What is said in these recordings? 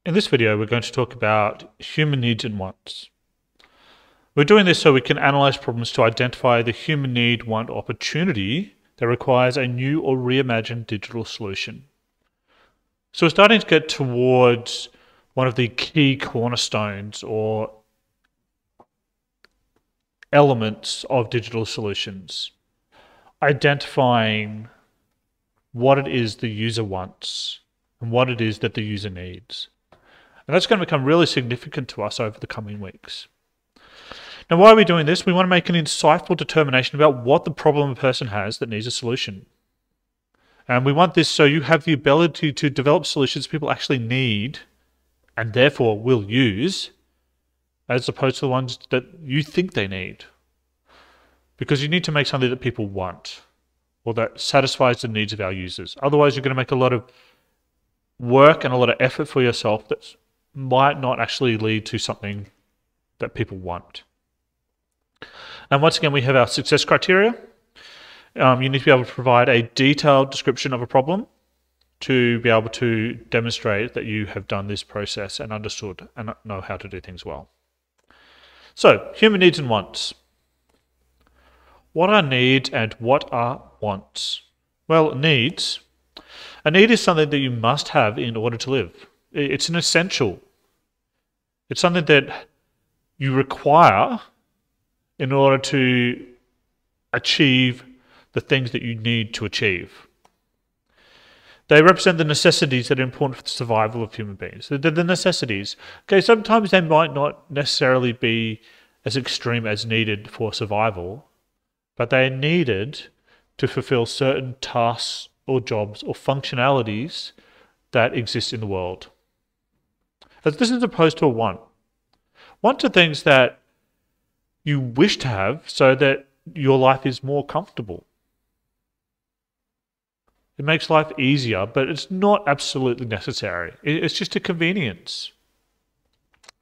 In this video, we're going to talk about human needs and wants. We're doing this so we can analyze problems to identify the human need, want, or opportunity that requires a new or reimagined digital solution. So we're starting to get towards one of the key cornerstones or elements of digital solutions, identifying what it is the user wants and what it is that the user needs. And that's going to become really significant to us over the coming weeks. Now, why are we doing this? We want to make an insightful determination about what the problem a person has that needs a solution. And we want this so you have the ability to develop solutions people actually need and therefore will use, as opposed to the ones that you think they need. Because you need to make something that people want or that satisfies the needs of our users. Otherwise, you're going to make a lot of work and a lot of effort for yourself that might not actually lead to something that people want. And once again, we have our success criteria. You need to be able to provide a detailed description of a problem to be able to demonstrate that you have done this process and understood and know how to do things well. So, human needs and wants. What are needs and what are wants? Well, needs. A need is something that you must have in order to live. It's an essential. It's something that you require in order to achieve the things that you need to achieve. They represent the necessities that are important for the survival of human beings. They're the necessities. Okay, sometimes they might not necessarily be as extreme as needed for survival, but they are needed to fulfill certain tasks or jobs or functionalities that exist in the world. As this is opposed to a want. Want are things that you wish to have so that your life is more comfortable. It makes life easier, but it's not absolutely necessary. It's just a convenience.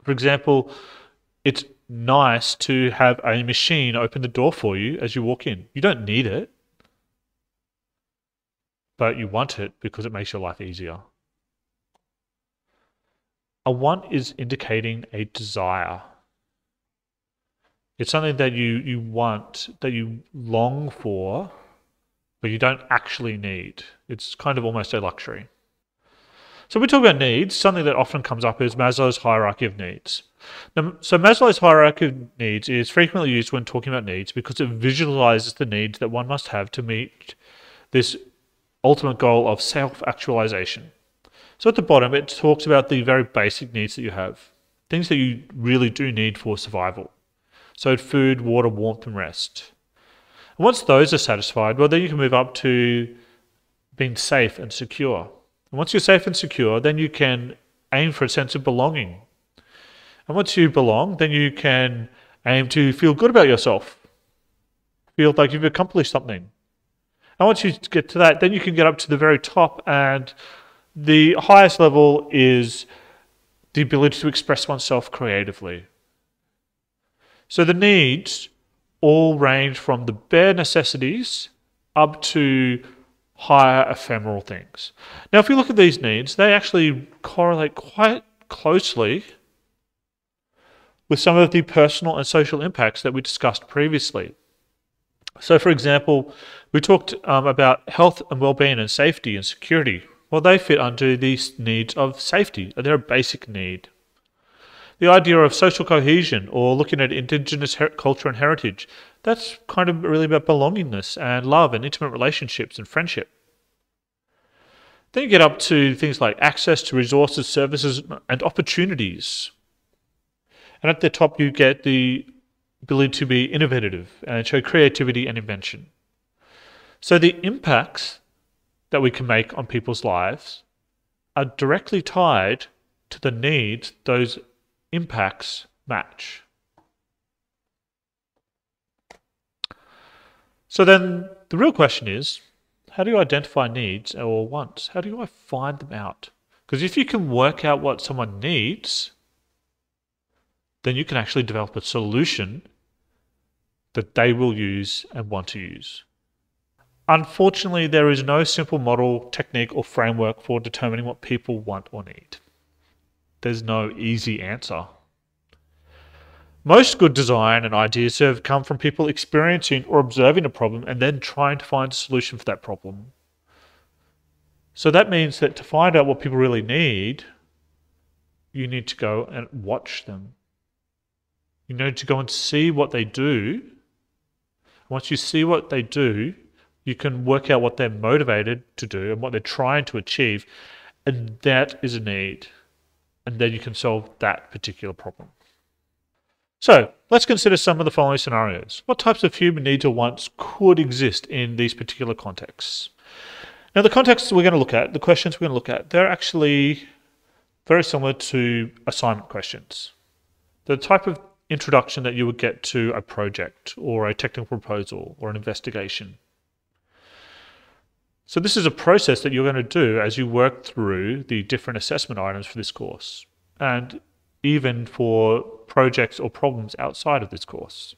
For example, it's nice to have a machine open the door for you as you walk in. You don't need it, but you want it because it makes your life easier. A want is indicating a desire. It's something that you want, that you long for, but you don't actually need. It's kind of almost a luxury. So when we talk about needs, something that often comes up is Maslow's hierarchy of needs. Now, so Maslow's hierarchy of needs is frequently used when talking about needs because it visualizes the needs that one must have to meet this ultimate goal of self-actualization. So at the bottom, it talks about the very basic needs that you have, things that you really do need for survival. So food, water, warmth, and rest. And once those are satisfied, well, then you can move up to being safe and secure. And once you're safe and secure, then you can aim for a sense of belonging. And once you belong, then you can aim to feel good about yourself, feel like you've accomplished something. And once you get to that, then you can get up to the very top, and the highest level is the ability to express oneself creatively. So the needs all range from the bare necessities up to higher ephemeral things. Now, if you look at these needs, they actually correlate quite closely with some of the personal and social impacts that we discussed previously. So, for example, we talked about health and well-being and safety and security. Well, they fit under these needs of safety. They're a basic need. The idea of social cohesion or looking at indigenous culture and heritage, that's kind of really about belongingness and love and intimate relationships and friendship. Then you get up to things like access to resources, services, and opportunities. And at the top, you get the ability to be innovative and show creativity and invention. So the impacts that we can make on people's lives are directly tied to the needs those impacts match. So then the real question is, how do you identify needs or wants? How do I find them out? Because if you can work out what someone needs, then you can actually develop a solution that they will use and want to use. Unfortunately, there is no simple model, technique, or framework for determining what people want or need. there's no easy answer. Most good design and ideas have come from people experiencing or observing a problem and then trying to find a solution for that problem. So that means that to find out what people really need, you need to go and watch them. You need to go and see what they do. Once you see what they do, you can work out what they're motivated to do and what they're trying to achieve, and that is a need. And then you can solve that particular problem. So let's consider some of the following scenarios. What types of human needs or wants could exist in these particular contexts? Now, the contexts we're going to look at, the questions we're going to look at, they're actually very similar to assignment questions. The type of introduction that you would get to a project or a technical proposal or an investigation. So this is a process that you're going to do as you work through the different assessment items for this course, and even for projects or problems outside of this course.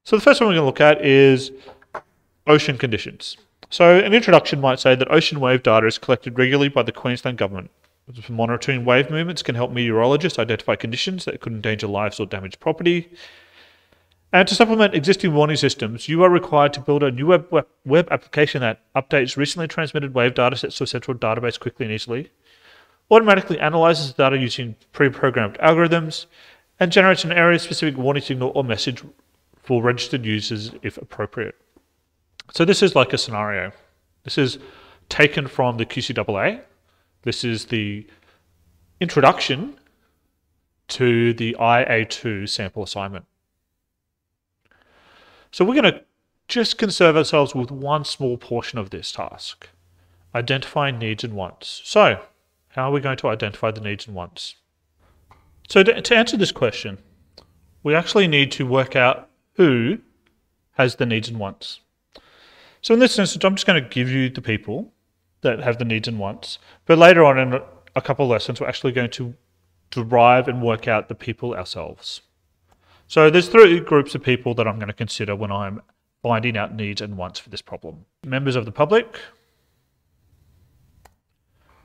So the first one we're going to look at is ocean conditions. So an introduction might say that ocean wave data is collected regularly by the Queensland Government. Monitoring wave movements can help meteorologists identify conditions that could endanger lives or damage property. And to supplement existing warning systems, you are required to build a new web application that updates recently transmitted wave data sets to a central database quickly and easily, automatically analyzes the data using pre-programmed algorithms, and generates an area-specific warning signal or message for registered users if appropriate. So this is like a scenario. This is taken from the QCAA. This is the introduction to the IA2 sample assignment. So we're going to just concern ourselves with one small portion of this task, identifying needs and wants. So how are we going to identify the needs and wants? So to answer this question, we actually need to work out who has the needs and wants. So in this instance, I'm just going to give you the people that have the needs and wants, but later on in a couple of lessons, we're actually going to derive and work out the people ourselves. So there's three groups of people that I'm going to consider when I'm finding out needs and wants for this problem. Members of the public,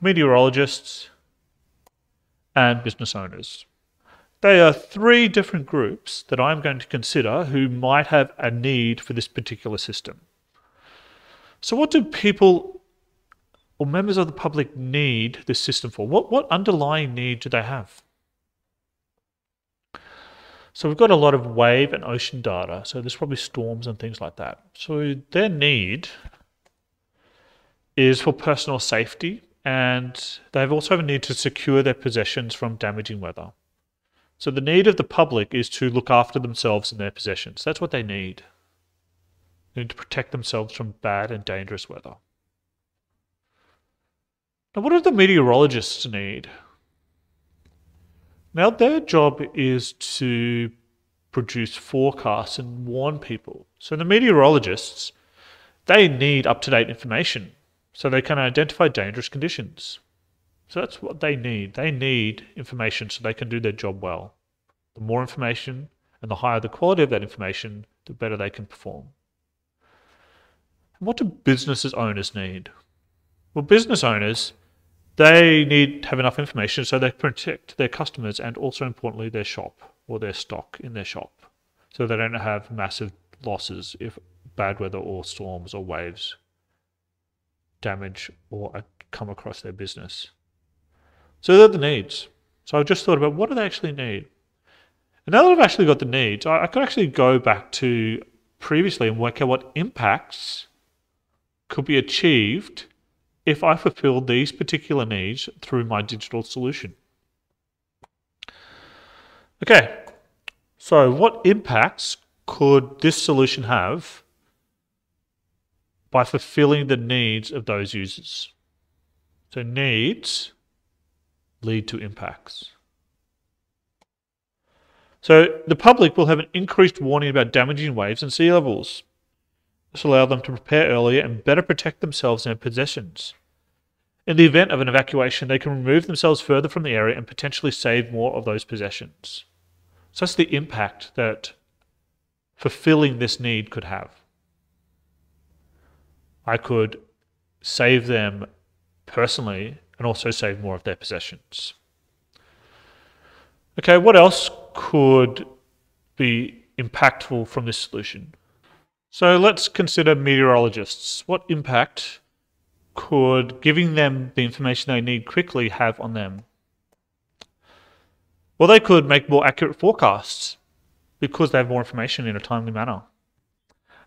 meteorologists, and business owners. They are three different groups that I'm going to consider who might have a need for this particular system. So what do people or members of the public need this system for? What underlying need do they have? So we've got a lot of wave and ocean data, so there's probably storms and things like that. So their need is for personal safety, and they also have a need to secure their possessions from damaging weather. So the need of the public is to look after themselves and their possessions. That's what they need. They need to protect themselves from bad and dangerous weather. Now, what do the meteorologists need? Now, their job is to produce forecasts and warn people. So the meteorologists, they need up-to-date information so they can identify dangerous conditions. So that's what they need. They need information so they can do their job well. The more information and the higher the quality of that information, the better they can perform. And what do business owners need? Well, business owners, they need to have enough information so they protect their customers and also importantly their shop or their stock in their shop, so they don't have massive losses if bad weather or storms or waves damage or come across their business. So they're the needs. So I've just thought about what do they actually need? And now that I've actually got the needs, I could actually go back to previously and work out what impacts could be achieved if I fulfill these particular needs through my digital solution. Okay, so what impacts could this solution have by fulfilling the needs of those users? So needs lead to impacts. So the public will have an increased warning about damaging waves and sea levels. This will allow them to prepare earlier and better protect themselves and their possessions. In the event of an evacuation, they can remove themselves further from the area and potentially save more of those possessions. So that's the impact that fulfilling this need could have. I could save them personally and also save more of their possessions. Okay, what else could be impactful from this solution? So let's consider meteorologists. What impact could giving them the information they need quickly have on them? Well, they could make more accurate forecasts because they have more information in a timely manner.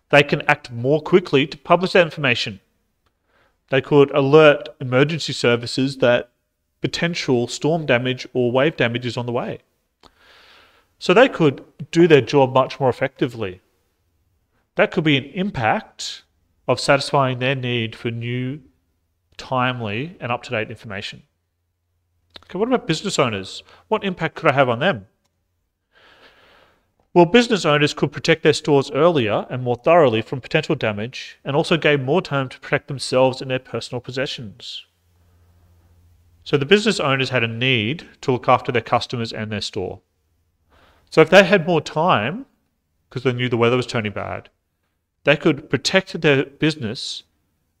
They can act more quickly to publish that information. They could alert emergency services that potential storm damage or wave damage is on the way. So they could do their job much more effectively. That could be an impact of satisfying their need for new, timely, and up-to-date information. Okay, what about business owners? What impact could I have on them? Well, business owners could protect their stores earlier and more thoroughly from potential damage, and also gain more time to protect themselves and their personal possessions. So the business owners had a need to look after their customers and their store. So if they had more time, because they knew the weather was turning bad, they could protect their business,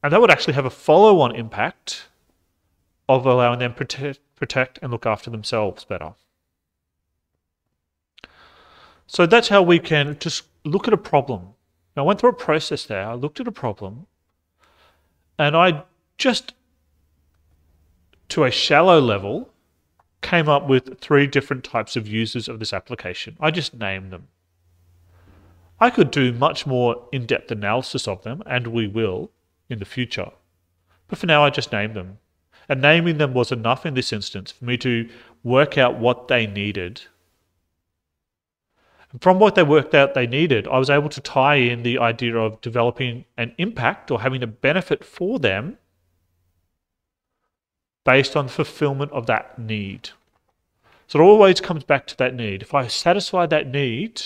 and that would actually have a follow-on impact of allowing them to protect and look after themselves better. So that's how we can just look at a problem. Now, I went through a process there. I looked at a problem, and I just, to a shallow level, came up with 3 different types of users of this application. I just named them. I could do much more in-depth analysis of them, and we will in the future. But for now, I just named them. And naming them was enough in this instance for me to work out what they needed. And from what they worked out they needed, I was able to tie in the idea of developing an impact or having a benefit for them based on fulfillment of that need. So it always comes back to that need. If I satisfy that need,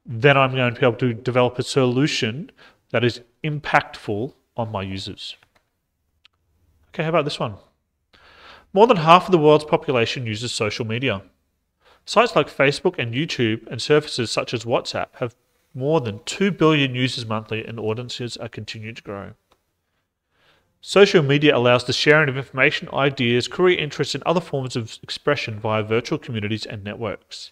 then I'm going to be able to develop a solution that is impactful on my users. Okay, how about this one? More than half of the world's population uses social media. Sites like Facebook and YouTube and services such as WhatsApp have more than 2 billion users monthly, and audiences are continuing to grow. Social media allows the sharing of information, ideas, career interests, and other forms of expression via virtual communities and networks.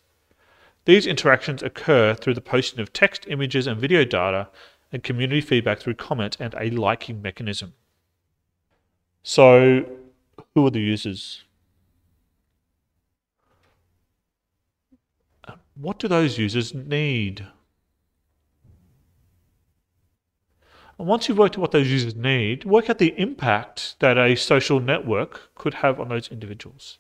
These interactions occur through the posting of text, images, and video data, and community feedback through comment and a liking mechanism. So, who are the users? What do those users need? And once you've worked out what those users need, work out the impact that a social network could have on those individuals.